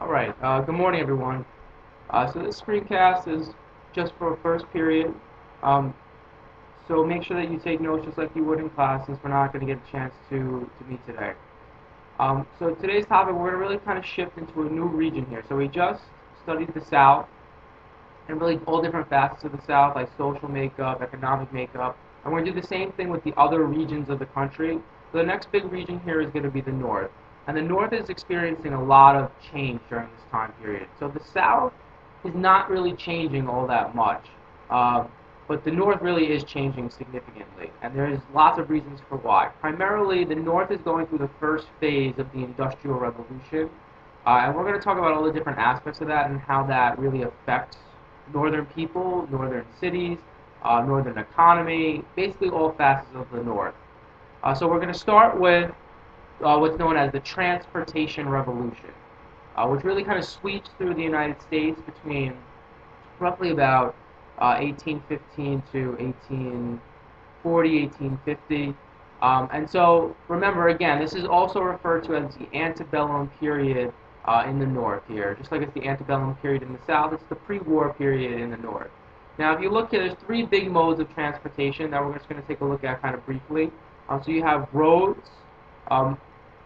Alright, good morning everyone. So this screencast is just for first period. Um, so make sure that you take notes just like you would in class since we're not going to get a chance to meet today. So today's topic, we're going to really kind of shift into a new region here. So we just studied the South and really all different facets of the South, like social makeup, economic makeup. And we're going to do the same thing with the other regions of the country. So the next big region here is going to be the North. And the North is experiencing a lot of change during this time period. So the South is not really changing all that much. But the North really is changing significantly. And there's lots of reasons for why. Primarily, the North is going through the first phase of the Industrial Revolution. And we're going to talk about all the different aspects of that and how that really affects northern people, northern cities, northern economy, basically all facets of the North. So we're going to start with what's known as the Transportation Revolution, which really kind of sweeps through the United States between roughly about 1815 to 1840, 1850. And so remember, again, this is also referred to as the antebellum period in the North here. Just like it's the antebellum period in the South, it's the pre-war period in the North. Now, if you look here, there's three big modes of transportation that we're just going to take a look at kind of briefly. So you have roads,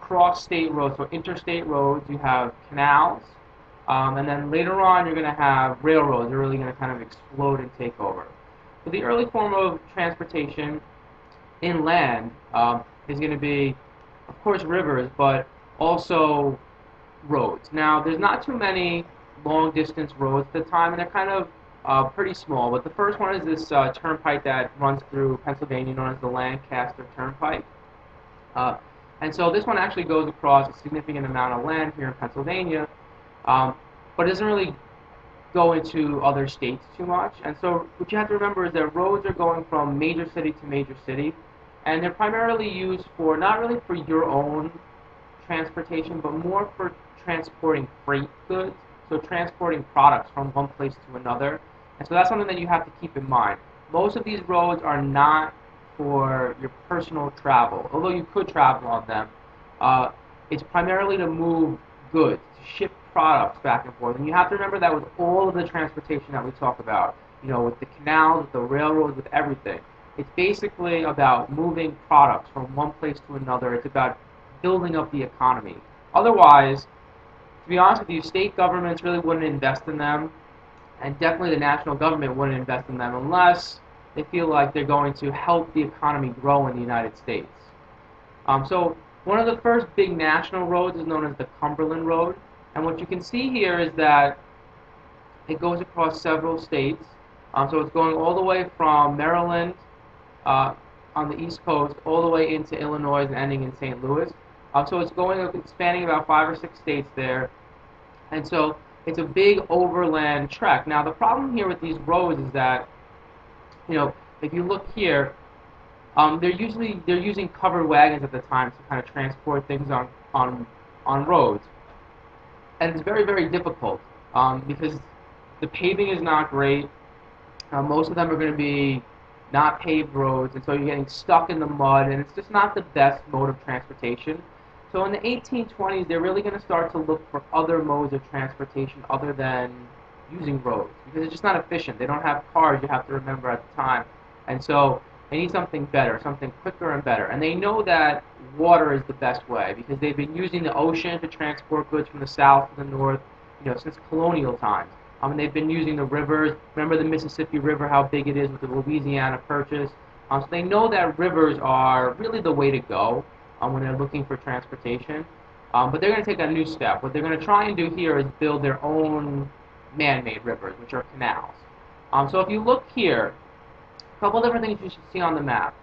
cross-state roads, so interstate roads. You have canals, and then later on you're going to have railroads. They're really going to kind of explode and take over. So the early form of transportation inland is going to be, of course, rivers, but also roads. Now, there's not too many long-distance roads at the time, and they're kind of pretty small. But the first one is this turnpike that runs through Pennsylvania, known as the Lancaster Turnpike. Uh, and so this one actually goes across a significant amount of land here in Pennsylvania, but it doesn't really go into other states too much. And so what you have to remember is that roads are going from major city to major city, and they're primarily used for not really for your own transportation, but more for transporting freight goods, so transporting products from one place to another. And so that's something that you have to keep in mind. Most of these roads are not for your personal travel, although you could travel on them. It's primarily to move goods, to ship products back and forth. And you have to remember that with all of the transportation that we talk about, with the canals, with the railroads, with everything. It's basically about moving products from one place to another. It's about building up the economy. Otherwise, to be honest with you, state governments really wouldn't invest in them, and definitely the national government wouldn't invest in them unless they feel like they're going to help the economy grow in the United States. So one of the first big national roads is known as the Cumberland Road, and what you can see here is that it goes across several states. So it's going all the way from Maryland on the East Coast all the way into Illinois and ending in St. Louis. So it's spanning about 5 or 6 states there, and so it's a big overland trek. Now the problem here with these roads is that, if you look here, they're using covered wagons at the time to kind of transport things on roads, and it's very, very difficult because the paving is not great. Most of them are going to be not paved roads, and so you're getting stuck in the mud, and it's just not the best mode of transportation. So in the 1820s, they're really going to start to look for other modes of transportation other than using roads, because it's just not efficient. They don't have cars, you have to remember, at the time. And so they need something better, something quicker and better. And they know that water is the best way, because they've been using the ocean to transport goods from the south to the north, since colonial times. And they've been using the rivers. Remember the Mississippi River, how big it is with the Louisiana Purchase. So they know that rivers are really the way to go when they're looking for transportation. But they're going to take a new step. What they're going to try and do here is build their own man-made rivers, which are canals. So if you look here, a couple different things you should see on the map.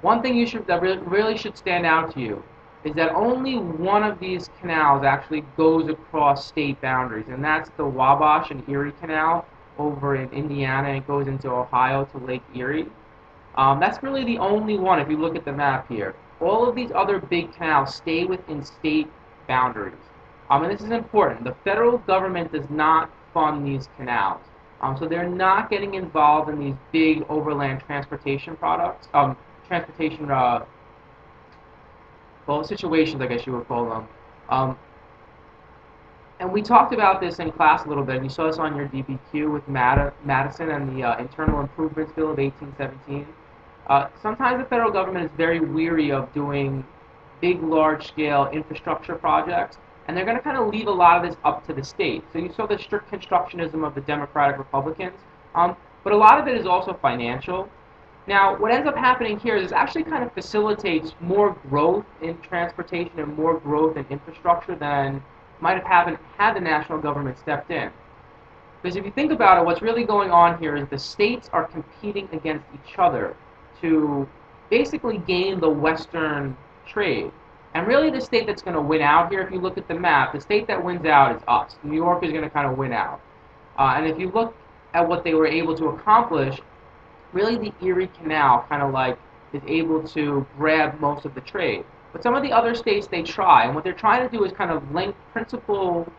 One thing that really should stand out to you is that only one of these canals actually goes across state boundaries, and that's the Wabash and Erie Canal over in Indiana. It goes into Ohio to Lake Erie. That's really the only one if you look at the map here. All of these other big canals stay within state boundaries. And this is important. The federal government does not fund these canals. So they're not getting involved in these big overland transportation situations, I guess you would call them. And we talked about this in class a little bit, and you saw this on your DBQ with Madison and the Internal Improvements Bill of 1817. Sometimes the federal government is very weary of doing big, large-scale infrastructure projects, and they're going to kind of leave a lot of this up to the state. So you saw the strict constructionism of the Democratic Republicans, but a lot of it is also financial. Now, what ends up happening here is it actually kind of facilitates more growth in transportation and more growth in infrastructure than might have happened had the national government stepped in. Because if you think about it, what's really going on here is the states are competing against each other to basically gain the Western trade. And really the state that's going to win out here, if you look at the map, the state that wins out is us. New York is going to kind of win out. And if you look at what they were able to accomplish, really the Erie Canal kind of like is able to grab most of the trade. But some of the other states, they try. And what they're trying to do is kind of link principal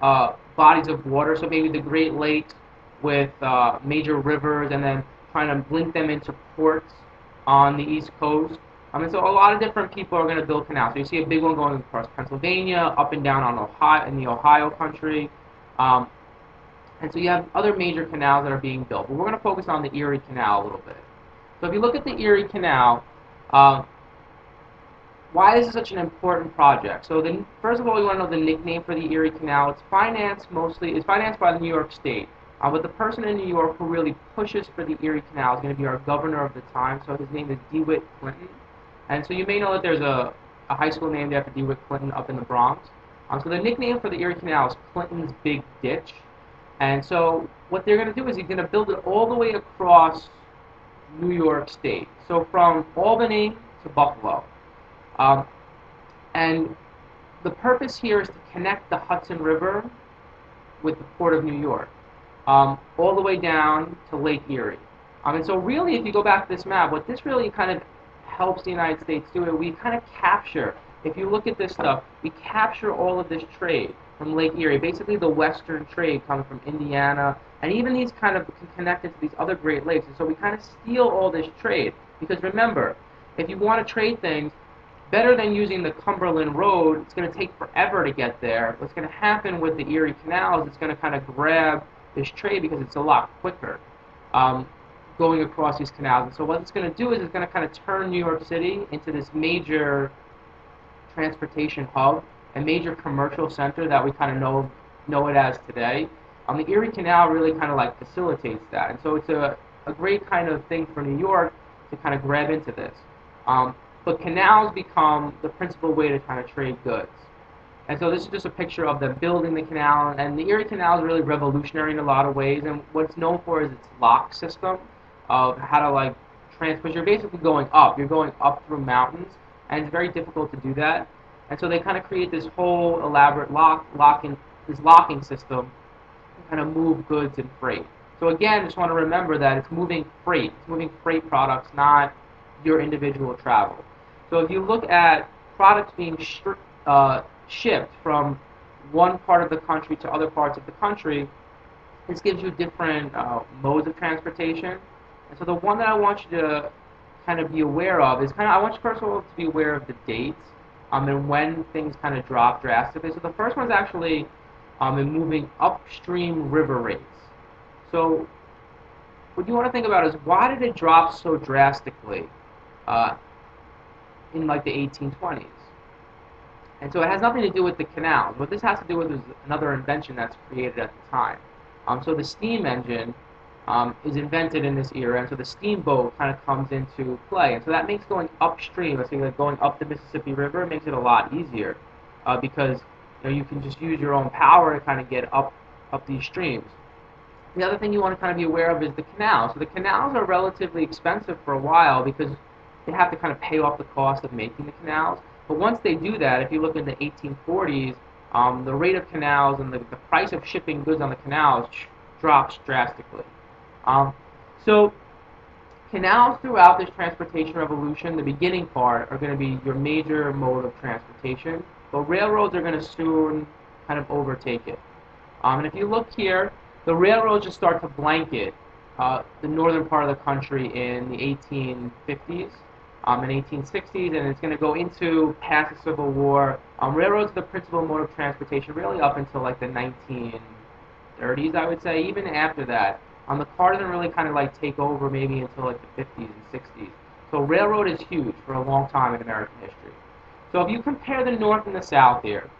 bodies of water, so maybe the Great Lakes with major rivers, and then trying to link them into ports on the East Coast. And so a lot of different people are going to build canals. So you see a big one going across Pennsylvania, up and down on Ohio, in the Ohio country. And so you have other major canals that are being built. But we're going to focus on the Erie Canal a little bit. So if you look at the Erie Canal, why is this such an important project? So first of all, you want to know the nickname for the Erie Canal. It's financed by the New York State. But the person in New York who really pushes for the Erie Canal is going to be our governor of the time. So his name is DeWitt Clinton. And so you may know that there's a high school named after DeWitt Clinton up in the Bronx. So the nickname for the Erie Canal is Clinton's Big Ditch. And so what they're going to do is he's going to build it all the way across New York State. So from Albany to Buffalo. And the purpose here is to connect the Hudson River with the Port of New York, all the way down to Lake Erie. And so really, if you go back to this map, what this really kind of helps the United States do is we kind of capture, if you look at this stuff, we capture all of this trade from Lake Erie, basically the western trade coming from Indiana, and even these kind of connected to these other Great Lakes. And so we kind of steal all this trade, because remember, if you want to trade things, better than using the Cumberland Road, it's going to take forever to get there. What's going to happen with the Erie Canal is it's going to kind of grab this trade because it's a lot quicker going across these canals. And so what it's going to do is it's going to kind of turn New York City into this major transportation hub, a major commercial center that we kind of know it as today. The Erie Canal really kind of like facilitates that. And so it's a great kind of thing for New York to kind of grab into this. But canals become the principal way to kind of trade goods. And so this is just a picture of them building the canal. And the Erie Canal is really revolutionary in a lot of ways. And what it's known for is its lock system of how to like transport. You're basically going up. You're going up through mountains. And it's very difficult to do that. And so they kind of create this whole elaborate locking system to kind of move goods and freight. So again, just want to remember that it's moving freight. It's moving freight products, not your individual travel. So if you look at products being shipped from one part of the country to other parts of the country, this gives you different modes of transportation. And so the one that I want you to kind of be aware of is I want you first of all to be aware of the dates and when things kind of drop drastically. So the first one's actually in moving upstream river rates. So what you want to think about is why did it drop so drastically in like the 1820s? And so it has nothing to do with the canals. What this has to do with is another invention that's created at the time. So the steam engine is invented in this era, and so the steamboat kind of comes into play. And so that makes going upstream, let's say like going up the Mississippi River, makes it a lot easier because you can just use your own power to kind of get up these streams. The other thing you want to kind of be aware of is the canals. So the canals are relatively expensive for a while because they have to kind of pay off the cost of making the canals. But once they do that, if you look in the 1840s, the rate of canals and the price of shipping goods on the canals drops drastically. So canals throughout this transportation revolution, the beginning part, are going to be your major mode of transportation, but railroads are going to soon kind of overtake it. And if you look here, the railroads just start to blanket the northern part of the country in the 1850s. in 1860s, and it's going to go into past the Civil War. Railroads are the principal mode of transportation really up until like the 1930s, I would say. Even after that, the car doesn't really kind of like take over maybe until like the 50s and 60s. So railroad is huge for a long time in American history. So if you compare the North and the South here,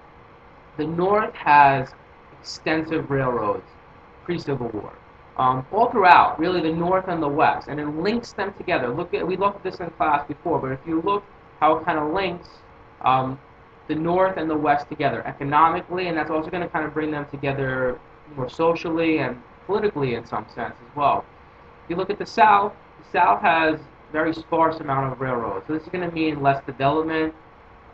the North has extensive railroads pre-Civil War. All throughout, really the North and the West, and it links them together. We looked at this in class before, but if you look how it kind of links the North and the West together economically, and that's also going to kind of bring them together more socially and politically in some sense as well. If you look at the South has very sparse amount of railroads. So this is going to mean less development,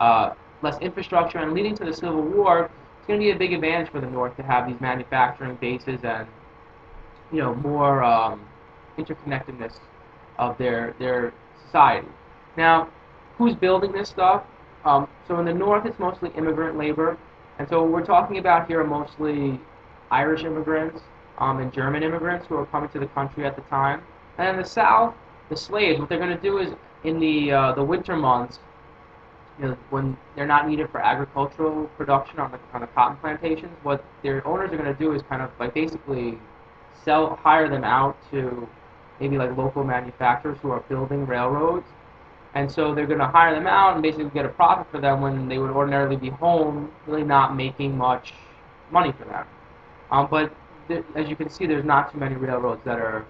less infrastructure, and leading to the Civil War, it's going to be a big advantage for the North to have these manufacturing bases and more interconnectedness of their society. Now, who's building this stuff? So in the North, it's mostly immigrant labor, and so what we're talking about here are mostly Irish immigrants and German immigrants who are coming to the country at the time. And in the South, the slaves, what they're going to do is in the winter months, when they're not needed for agricultural production on the cotton plantations, what their owners are going to do is kind of like basically hire them out to maybe like local manufacturers who are building railroads, and so they're going to hire them out and basically get a profit for them when they would ordinarily be home, really not making much money for them. But as you can see, there's not too many railroads that are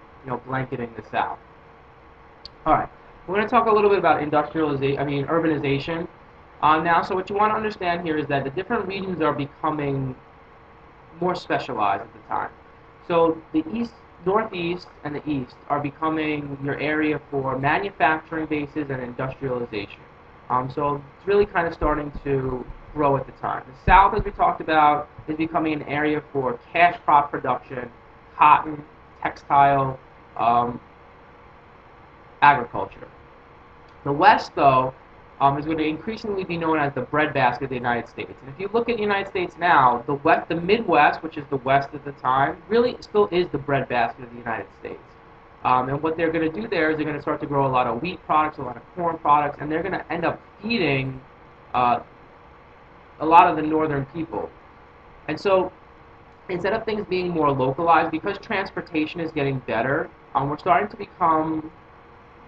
blanketing the South. All right, we're going to talk a little bit about urbanization. Now, so what you want to understand here is that the different regions are becoming more specialized at the time. So the Northeast and the East are becoming your area for manufacturing bases and industrialization. So it's really kind of starting to grow at the time. The South, as we talked about, is becoming an area for cash crop production, cotton, textile, agriculture. The West, though, is going to increasingly be known as the breadbasket of the United States. And if you look at the United States now, the Midwest, which is the West at the time, really still is the breadbasket of the United States. And what they're going to do there is they're going to start to grow a lot of wheat products, a lot of corn products, and they're going to end up feeding a lot of the northern people. And so instead of things being more localized, because transportation is getting better, we're starting to become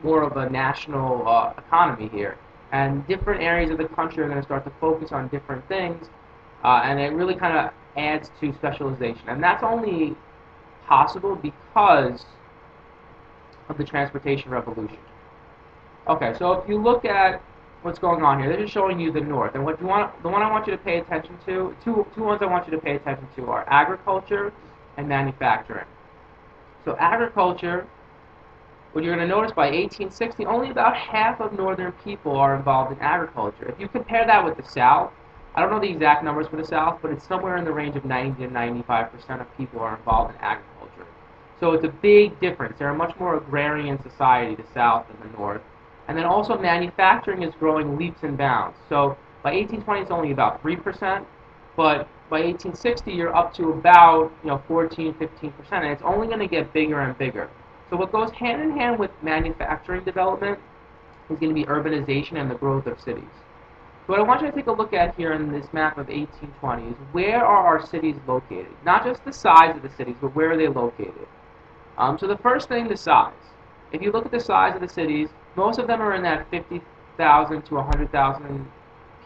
more of a national economy here. And different areas of the country are going to start to focus on different things, and it really kind of adds to specialization. And that's only possible because of the transportation revolution. Okay, so if you look at what's going on here, this is showing you the North. And the one I want you to pay attention to, two ones I want you to pay attention to are agriculture and manufacturing. So agriculture, what you're going to notice by 1860, only about half of northern people are involved in agriculture. If you compare that with the South, I don't know the exact numbers for the South, but it's somewhere in the range of 90 to 95% of people are involved in agriculture. So it's a big difference. They're a much more agrarian society, the South and the North. And then also manufacturing is growing leaps and bounds. So by 1820, it's only about 3%, but by 1860, you're up to about 14, 15%, and it's only going to get bigger and bigger. So what goes hand in hand with manufacturing development is going to be urbanization and the growth of cities. So what I want you to take a look at here in this map of 1820 is where are our cities located? Not just the size of the cities, but where are they located? So the first thing, the size. If you look at the size of the cities, most of them are in that 50,000 to 100,000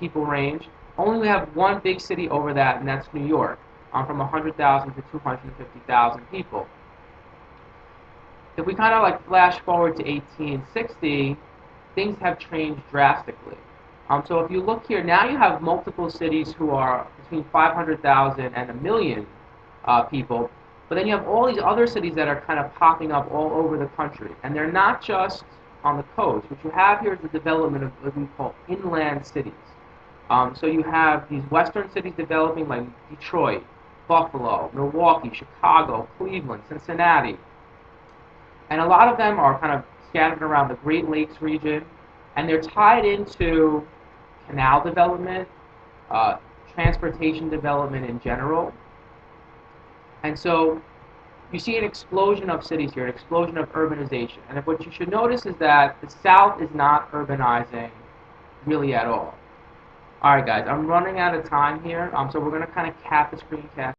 people range. Only we have one big city over that, and that's New York, from 100,000 to 250,000 people. If we kind of like flash forward to 1860, things have changed drastically. So if you look here, now you have multiple cities who are between 500,000 and a million people, but then you have all these other cities that are kind of popping up all over the country. And they're not just on the coast. What you have here is the development of what we call inland cities. So you have these western cities developing like Detroit, Buffalo, Milwaukee, Chicago, Cleveland, Cincinnati. And a lot of them are kind of scattered around the Great Lakes region, and they're tied into canal development, transportation development in general. And so you see an explosion of cities here, an explosion of urbanization. And what you should notice is that the South is not urbanizing really at all. Alright guys, I'm running out of time here, so we're going to kind of cap the screen cap